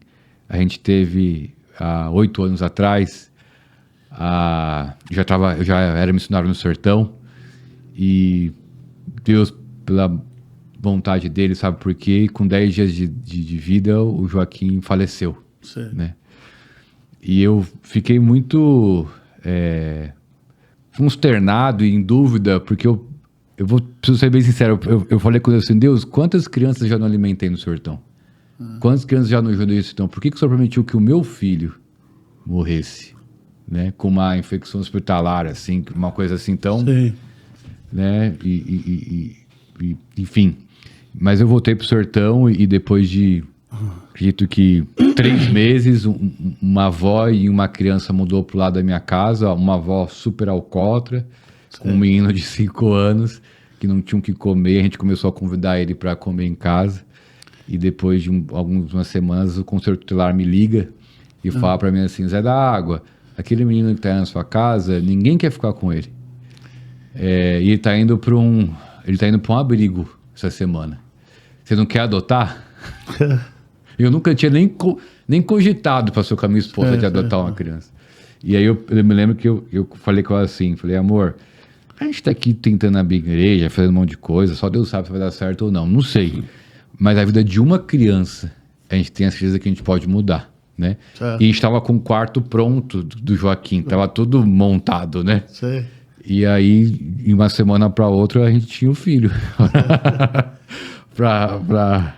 a gente teve há 8 anos atrás. Eu já era missionário no sertão e Deus, pela vontade dele, sabe por quê? Com 10 dias de vida, o Joaquim faleceu, né? E eu fiquei muito consternado e em dúvida, porque preciso ser bem sincero, eu falei com Deus assim, Deus, quantas crianças já não alimentei no sertão? Quantas crianças já não ajudei no sertão? Por que o Senhor permitiu que o meu filho morresse? Né, com uma infecção hospitalar, assim, uma coisa assim tão... Né, enfim. Mas eu voltei pro sertão e depois de, acredito que 3 meses, uma avó e uma criança mudou pro lado da minha casa, uma avó super alcoólatra, com um menino de 5 anos, que não tinha o que comer, a gente começou a convidar ele para comer em casa, e depois de algumas semanas o conselho tutelar me liga e fala para mim assim, Zé da Água, aquele menino que está na sua casa, ninguém quer ficar com ele. E ele está indo para um abrigo essa semana. Você não quer adotar? Eu nunca tinha nem cogitado para ser com a minha esposa de adotar uma criança. E aí eu me lembro que eu falei com ela assim, falei, amor, a gente tá aqui tentando abrir igreja, fazendo um monte de coisa, só Deus sabe se vai dar certo ou não, não sei. Mas a vida de uma criança, a gente tem a certeza que a gente pode mudar, né? Certo. E a gente estava com o quarto pronto do Joaquim, tava tudo montado, né? Sei. E aí, em uma semana para outra, a gente tinha o filho. pra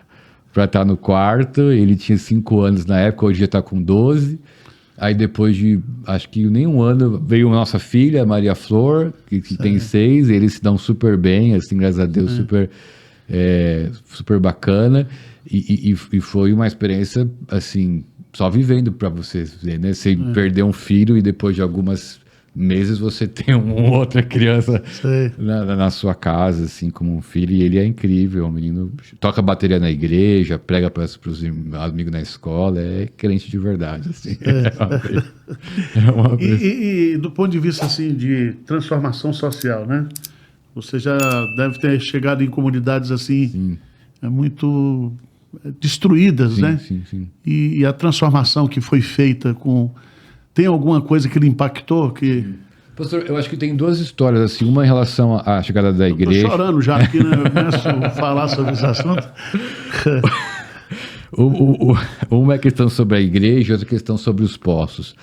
estar no quarto, ele tinha 5 anos na época, hoje já tá com 12. Aí depois de, acho que nem um ano, veio a nossa filha, Maria Flor, que tem 6, eles se dão super bem, assim, graças a Deus, super bacana. E foi uma experiência, assim, só vivendo para você ver, né? Você perder um filho e depois de algumas meses você tem uma outra criança na sua casa, assim, como um filho, e ele é incrível, o menino toca bateria na igreja, prega para os amigos na escola, é crente de verdade, assim. E do ponto de vista, assim, de transformação social, né? Você já deve ter chegado em comunidades, assim, muito destruídas, né? Sim. E a transformação que foi feita com... Tem alguma coisa que lhe impactou? Pastor, eu acho que tem 2 histórias, assim, uma em relação à chegada da igreja. Estou chorando já aqui, né? Eu começo a falar sobre esse assunto. Uma é questão sobre a igreja, outra questão sobre os poços.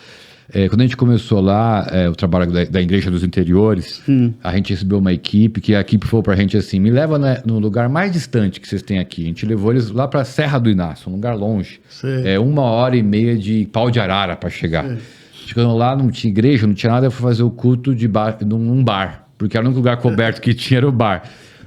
Quando a gente começou lá, o trabalho da Igreja dos Interiores, a gente recebeu uma equipe, que a equipe falou pra gente assim, me leva no lugar mais distante que vocês têm aqui. A gente levou eles lá pra Serra do Inácio, um lugar longe. 1h30 de pau de arara pra chegar. Chegando lá, não tinha igreja, não tinha nada, eu fui fazer o culto num bar, porque era o único lugar coberto que tinha, era o bar.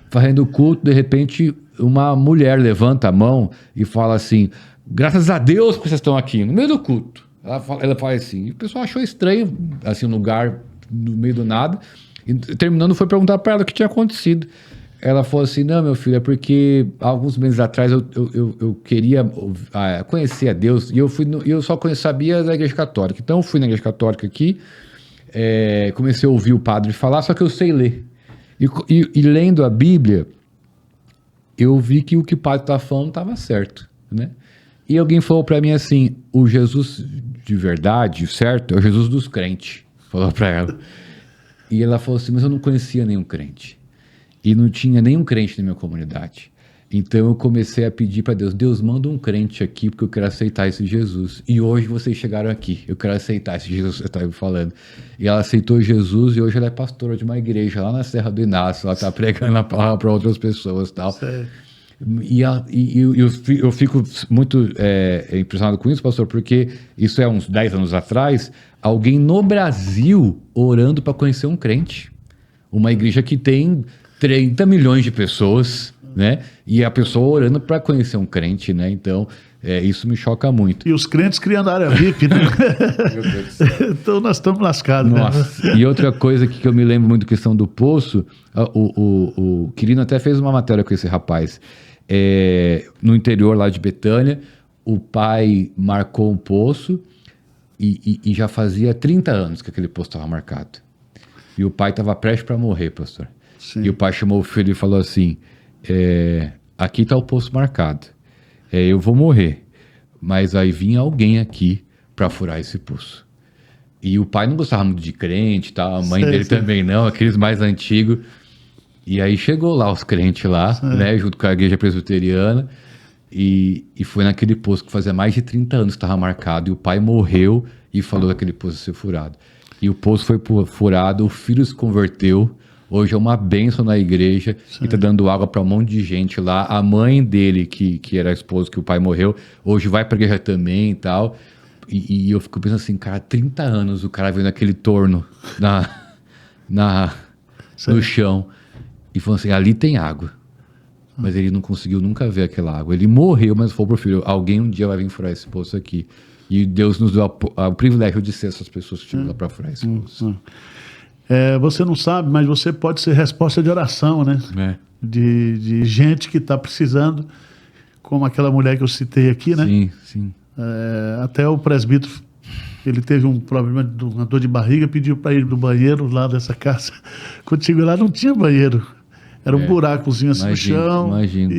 Fazendo o culto, de repente, uma mulher levanta a mão e fala assim, graças a Deus que vocês estão aqui, no meio do culto. Ela fala assim, e o pessoal achou estranho, assim, um lugar no meio do nada, e terminando foi perguntar para ela o que tinha acontecido. Ela falou assim, não, meu filho, é porque alguns meses atrás eu queria conhecer a Deus, e eu só sabia da Igreja Católica. Então eu fui na Igreja Católica aqui, comecei a ouvir o padre falar, só que eu sei ler. E lendo a Bíblia, eu vi que o que o padre estava falando estava certo, né? E alguém falou para mim assim, o Jesus de verdade, certo, é o Jesus dos crentes, falou para ela. E ela falou assim, mas eu não conhecia nenhum crente. E não tinha nenhum crente na minha comunidade. Então eu comecei a pedir para Deus, Deus, manda um crente aqui, porque eu quero aceitar esse Jesus. E hoje vocês chegaram aqui, eu quero aceitar esse Jesus que você está me falando. E ela aceitou Jesus e hoje ela é pastora de uma igreja lá na Serra do Inácio, ela está pregando a palavra para outras pessoas e tal. E eu fico muito impressionado com isso, pastor, porque isso é uns 10 anos atrás, alguém no Brasil orando para conhecer um crente. Uma igreja que tem 30 milhões de pessoas, né? E a pessoa orando para conhecer um crente, né? Então, isso me choca muito. E os crentes criando área VIP, né? Meu Deus do céu. Então nós estamos lascados. Nossa. Né? E outra coisa que eu me lembro muito, questão do poço, o Quirino até fez uma matéria com esse rapaz. No interior lá de Betânia, o pai marcou um poço e já fazia 30 anos que aquele poço estava marcado. E o pai estava prestes para morrer, pastor. Sim. E o pai chamou o filho e falou assim, aqui está o poço marcado, eu vou morrer, mas vai vir alguém aqui para furar esse poço. E o pai não gostava muito de crente, tá? A mãe dele também não, aqueles mais antigos. E aí chegou lá os crentes lá, né, junto com a igreja presbiteriana, e foi naquele poço que fazia mais de 30 anos que estava marcado, e o pai morreu e falou daquele poço ser furado. E o poço foi furado, o filho se converteu, hoje é uma bênção na igreja, e está dando água para um monte de gente lá. A mãe dele, que era a esposa que o pai morreu, hoje vai para a igreja também e tal. E eu fico pensando assim, cara, 30 anos o cara veio naquele torno no chão. E falou assim, ali tem água. Mas ele não conseguiu nunca ver aquela água. Ele morreu, mas falou pro filho, alguém um dia vai vir furar esse poço aqui. E Deus nos deu o privilégio de ser essas pessoas que chegam lá para furar esse poço. Você não sabe, mas você pode ser resposta de oração, né? De gente que está precisando, como aquela mulher que eu citei aqui, né? Sim. Até o presbítero, ele teve um problema de uma dor de barriga, pediu para ir no banheiro lá dessa casa. Quando chegou lá, não tinha banheiro. Era um buracozinho assim no chão. Imagino.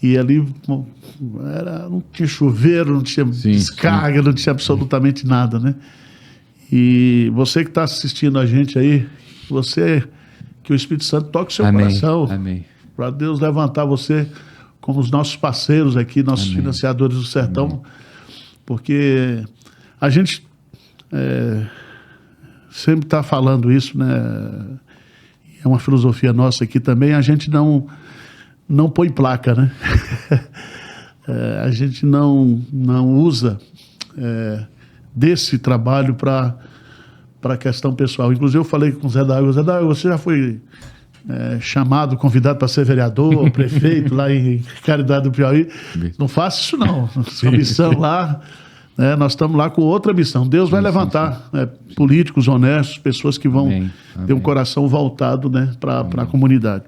E ali não tinha chuveiro, não tinha descarga, não tinha absolutamente nada, né? E você que está assistindo a gente aí, que o Espírito Santo toque o seu coração. Amém. Para Deus levantar você como os nossos parceiros aqui, nossos financiadores do Sertão, porque a gente sempre está falando isso, né? É uma filosofia nossa aqui também, a gente não põe placa, né? A gente não usa desse trabalho para a questão pessoal. Inclusive eu falei com o Zé da Água, você já foi chamado, convidado para ser vereador, prefeito lá em Caridade do Piauí? Não faça isso não, sua missão lá, nós estamos lá com outra missão. Deus vai levantar políticos honestos, pessoas que vão ter um coração voltado, né, para a comunidade.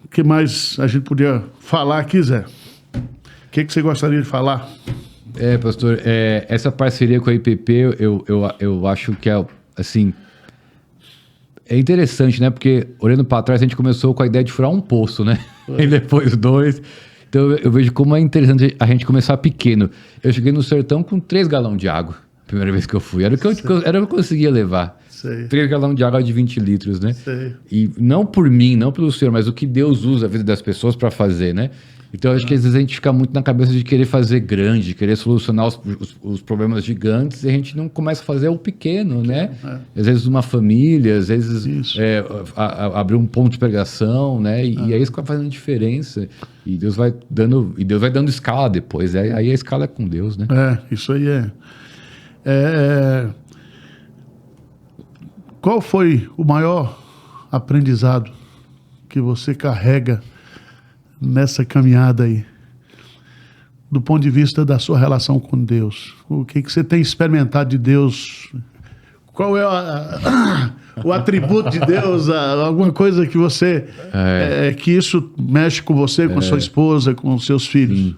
O que mais a gente podia falar aqui, Zé? O que você gostaria de falar? Pastor, essa parceria com a IPP, eu acho que assim, é interessante, né? Porque olhando para trás, a gente começou com a ideia de furar um poço, né? E depois 2. Então eu vejo como é interessante a gente começar pequeno. Eu cheguei no Sertão com 3 galões de água, primeira vez que eu fui. Era o que eu conseguia levar. Sei. 3 galões de água de 20 litros, né? Sei. E não por mim, não pelo Senhor, mas o que Deus usa a vida das pessoas para fazer, né? Então, eu acho que às vezes a gente fica muito na cabeça de querer fazer grande, de querer solucionar os problemas gigantes, e a gente não começa a fazer o pequeno, né? Às vezes uma família, às vezes abrir um ponto de pregação, né? E é isso que vai fazendo diferença. E Deus vai dando escala depois. Aí a escala é com Deus, né? Isso aí Qual foi o maior aprendizado que você carrega nessa caminhada aí, do ponto de vista da sua relação com Deus? O que você tem experimentado de Deus? Qual é o atributo de Deus? Alguma coisa que você... que isso mexe com você, com sua esposa, com seus filhos? Sim.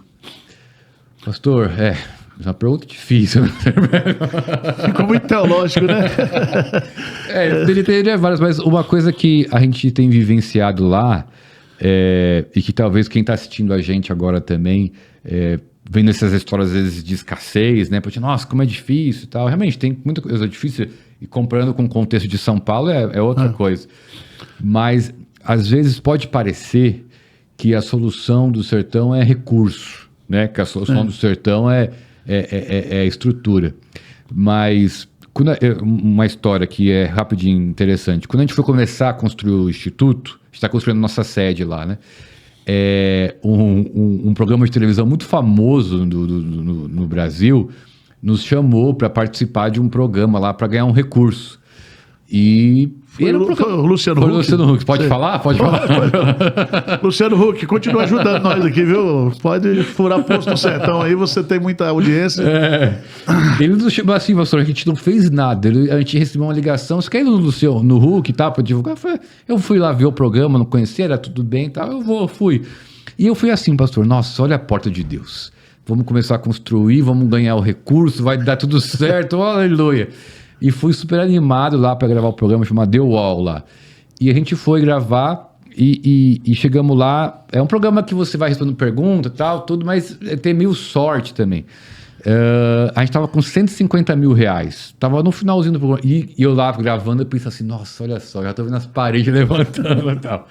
Pastor, é uma pergunta difícil. Ficou muito teológico, né? Ele tem várias, mas uma coisa que a gente tem vivenciado lá, e que talvez quem está assistindo a gente agora também, vendo essas histórias às vezes de escassez, né? Porque, nossa, como é difícil e tal. Realmente tem muita coisa difícil, e comparando com o contexto de São Paulo é outra coisa. Mas às vezes pode parecer que a solução do sertão é recurso, né? Que a solução do sertão é estrutura. Mas uma história que é rapidinho interessante. Quando a gente foi começar a construir o Instituto, a gente está construindo nossa sede lá, né? Um programa de televisão muito famoso no Brasil nos chamou para participar de um programa lá para ganhar um recurso. E foi o Luciano Huck. Luciano Huck. Pode falar? Pode falar. Luciano Huck, continua ajudando nós aqui, viu? Pode furar posto no sertão aí, você tem muita audiência. Ele nos chamou assim, pastor, a gente não fez nada. A gente recebeu uma ligação, você quer ir no Huck, tá, para divulgar? Eu fui lá ver o programa, não conhecia, era tudo bem e tal, fui. E eu fui assim, pastor, nossa, olha a porta de Deus. Vamos começar a construir, vamos ganhar o recurso, vai dar tudo certo, aleluia. E fui super animado lá para gravar o programa chamado The Wall lá. E a gente foi gravar e chegamos lá. É um programa que você vai respondendo pergunta e tal, tudo, mas tem meio sorte também. A gente tava com R$150 mil. Tava no finalzinho do programa. E eu lá gravando, eu pensei assim, nossa, olha só, já tô vendo as paredes levantando e tal.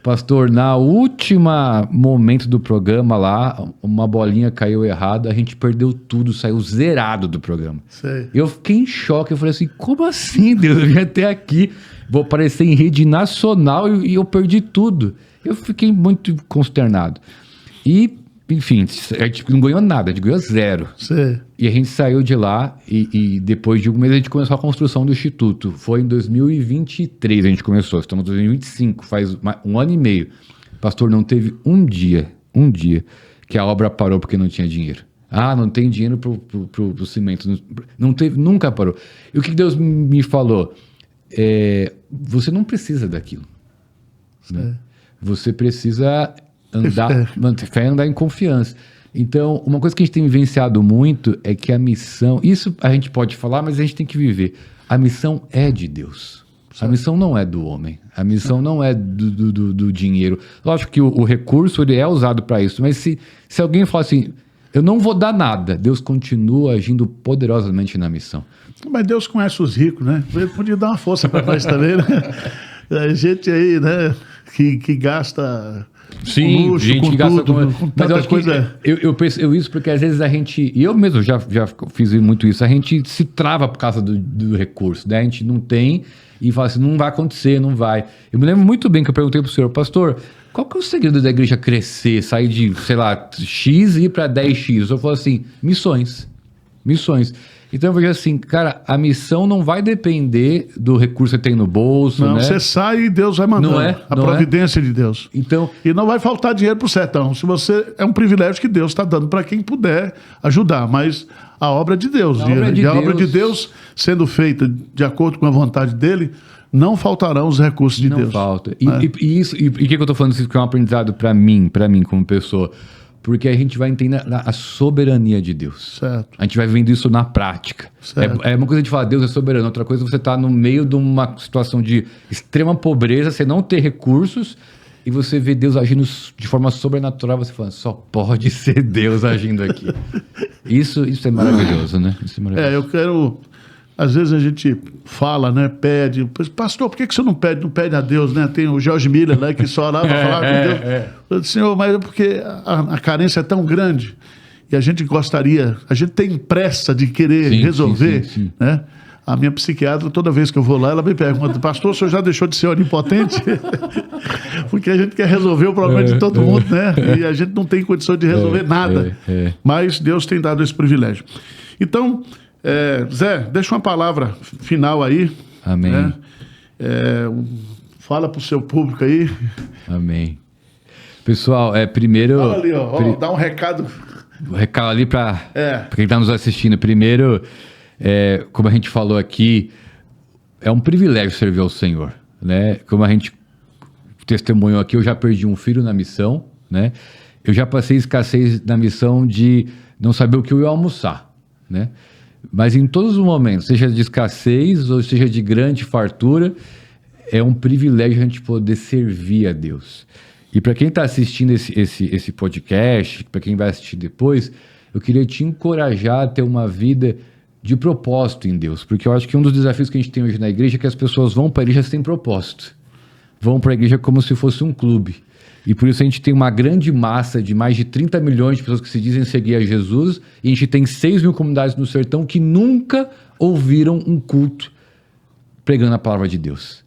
Pastor, na última momento do programa lá, uma bolinha caiu errada, a gente perdeu tudo, saiu zerado do programa. Sei. Eu fiquei em choque, eu falei assim, como assim, Deus? Eu vim até aqui, vou aparecer em rede nacional e eu perdi tudo. Eu fiquei muito consternado. E, enfim, a gente não ganhou nada, a gente ganhou 0. Sei. E a gente saiu de lá e depois de um mês a gente começou a construção do Instituto. Foi em 2023 a gente começou, estamos em 2025, faz 1 ano e meio. Pastor, não teve um dia que a obra parou porque não tinha dinheiro. Não tem dinheiro pro cimento. Não teve, nunca parou. E o que Deus me falou? Você não precisa daquilo. Né? Você precisa manter fé e andar em confiança. Então, uma coisa que a gente tem vivenciado muito é que a missão... Isso a gente pode falar, mas a gente tem que viver. A missão é de Deus. A missão não é do homem. A missão não é do dinheiro. Lógico que o recurso ele é usado para isso, mas se alguém falar assim, eu não vou dar nada, Deus continua agindo poderosamente na missão. Mas Deus conhece os ricos, né? Ele podia dar uma força para nós também, né? A gente aí, né, que gasta... Sim, luxo, gente que gasta tudo, com mas tanta eu acho coisa. que eu percebo isso porque às vezes a gente, e eu mesmo já fiz muito isso, a gente se trava por causa do recurso, né? A gente não tem e fala assim, não vai acontecer, não vai. Eu me lembro muito bem que eu perguntei pro senhor, pastor, qual que é o segredo da igreja crescer, sair de, sei lá, X e ir para 10X? Eu falo assim, missões. Então eu vejo assim, cara, a missão não vai depender do recurso que tem no bolso, Não, né? você sai e Deus vai mandando. Não é? A Não providência de Deus. Então, E não vai faltar dinheiro pro sertão. Se você é um privilégio que Deus está dando para quem puder ajudar, mas a obra de Deus, A obra de a obra de Deus- Deus sendo feita de acordo com a vontade dele, não faltarão os recursos de não Deus. falta. Né? E por que eu tô falando isso que é um aprendizado para mim como pessoa? Porque a gente vai entender a soberania de Deus. Certo. A gente vai vendo isso na prática. Certo. É uma coisa de falar, Deus é soberano. Outra coisa é você estar no meio de uma situação de extrema pobreza, você não ter recursos, e você vê Deus agindo de forma sobrenatural, você fala, só pode ser Deus agindo aqui. Isso é maravilhoso, né? Isso é maravilhoso. Eu quero... Às vezes a gente fala, né? Pede. Pastor, por que você não pede a Deus, né? Tem o George Miller, né? Que só orava para falar com Deus. Eu disse, Senhor, mas é porque a carência é tão grande e a gente gostaria... A gente tem pressa de querer Sim, resolver, sim. né? A minha psiquiatra, toda vez que eu vou lá, ela me pergunta, pastor, o senhor já deixou de ser onipotente? Porque a gente quer resolver o problema de todo mundo, né? E a gente não tem condição de resolver nada. Mas Deus tem dado esse privilégio. Então, Zé, deixa uma palavra final aí. Amém. Né? Fala para o seu público aí. Amém. Pessoal, primeiro... Fala ali, ó, dá um recado. O recado ali para quem está nos assistindo. Primeiro, como a gente falou aqui, é um privilégio servir ao Senhor, né? Como a gente testemunhou aqui, eu já perdi um filho na missão, né? Eu já passei escassez na missão de não saber o que eu ia almoçar, né? Mas em todos os momentos, seja de escassez ou seja de grande fartura, é um privilégio a gente poder servir a Deus. E para quem está assistindo esse podcast, para quem vai assistir depois, eu queria te encorajar a ter uma vida de propósito em Deus. Porque eu acho que um dos desafios que a gente tem hoje na igreja é que as pessoas vão para a igreja sem propósito. Vão para a igreja como se fosse um clube. E por isso a gente tem uma grande massa de mais de 30 milhões de pessoas que se dizem seguir a Jesus. E a gente tem 6 mil comunidades no sertão que nunca ouviram um culto pregando a palavra de Deus.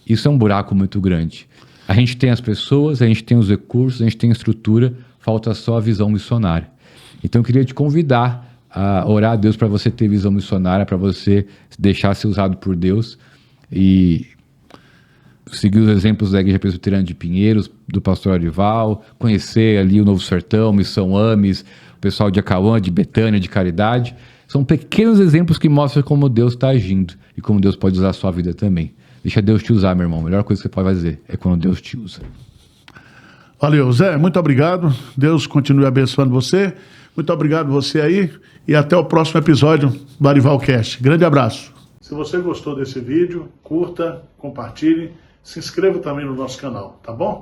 Isso é um buraco muito grande. A gente tem as pessoas, a gente tem os recursos, a gente tem a estrutura, falta só a visão missionária. Então eu queria te convidar a orar a Deus para você ter visão missionária, para você deixar ser usado por Deus e seguir os exemplos da Igreja Presbiteriana de Pinheiros, do pastor Arival, conhecer ali o Novo Sertão, Missão Ames, o pessoal de Acauã, de Betânia, de Caridade. São pequenos exemplos que mostram como Deus está agindo e como Deus pode usar a sua vida também. Deixa Deus te usar, meu irmão. A melhor coisa que você pode fazer é quando Deus te usa. Valeu, Zé. Muito obrigado. Deus continue abençoando você. Muito obrigado você aí. E até o próximo episódio do Arivalcast. Grande abraço. Se você gostou desse vídeo, curta, compartilhe. Se inscreva também no nosso canal, tá bom?